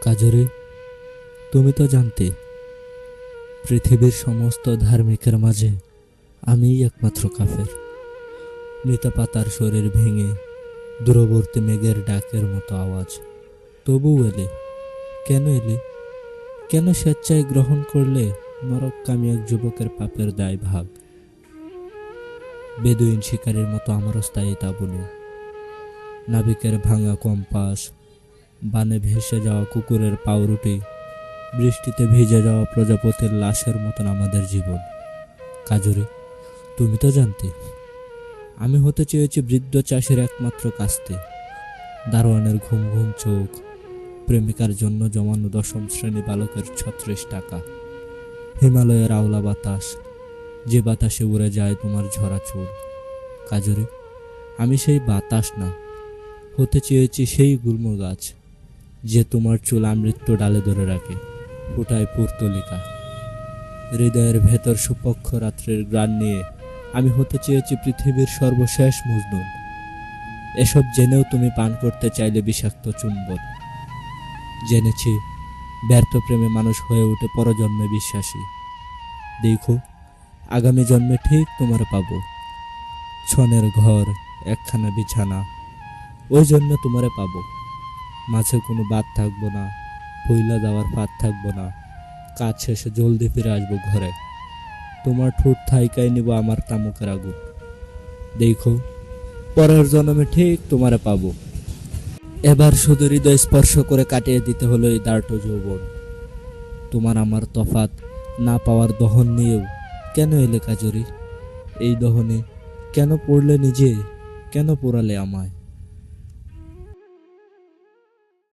কাজরে, তুমি তো জানতে পৃথিবীর সমস্ত ধার্মিকের মাঝে আমিই একমাত্র কাফের। মৃতা পাতার শরীর ভেঙে দূরবর্তী মেঘের ডাকের মতো আওয়াজ। তবু এলে, কেন এলে? কেন স্বেচ্ছায় গ্রহণ করলে নরককামী এক যুবকের পাপের দায় ভাগ? বেদুইন শিকারীর মতো আমারও স্থায়িতা বলে, নাবিকের ভাঙা কম্পাস, বানে ভেসে যাওয়া কুকুরের পাউরুটি, বৃষ্টিতে ভিজে যাওয়া প্রজাপতির লাশের মতন আমাদের জীবন। কাজরে, তুমি তো জানতে আমি হতে চেয়েছি বৃদ্ধ চাষের একমাত্র কাস্তে, দারোয়ানের ঘুম ঘুম চোখ, প্রেমিকার জন্য জমানো দশম শ্রেণী বালকের 36 টাকা, হিমালয়ের আওলা বাতাস, যে বাতাসে উড়ে যায় তোমার ঝরা চুল। কাজরে, আমি সেই বাতাস না, হতে চেয়েছি সেই গুল্ম গাছ, যে তোমার চুল আমৃত্যু ডালে ধরে রাখে, ফোটায় পুর্তলিকা। হৃদয়ের ভেতর সুপক্ষ রাত্রের গ্রাণ নিয়ে আমি হতে চেয়েছি পৃথিবীর সর্বশেষ মজনুন। এসব জেনেও তুমি পান করতে চাইলে বিষাক্ত চুম্বন। জেনেছি ব্যর্থ প্রেমে মানুষ হয়ে ওঠে পরজন্মে বিশ্বাসী। দেখো, আগামী জন্মে ঠিক তোমার পাবো। ছনের ঘর, একখানা বিছানা, ওই জন্য তোমারে পাবো। মাঝে কোনো বাদ থাকবো না, পইলা যাওয়ার ফাঁদ থাকবো না। কাজ শেষে জলদি ফিরে আসবো ঘরে। তোমার ঠোঁট থাইকাই নিব আমার তামুকের আগুন। দেখো, পরের জন্মে ঠিক তোমারে পাবো। এবার শুধু হৃদয় স্পর্শ করে কাটিয়ে দিতে হলো এই দার্ঢ যৌবন। তোমার আমার তফাত না পাওয়ার দহন নিয়েও কেন এলে কাজরি? এই দহনে কেন পড়লে নিজে, কেন পোড়ালে আমায়?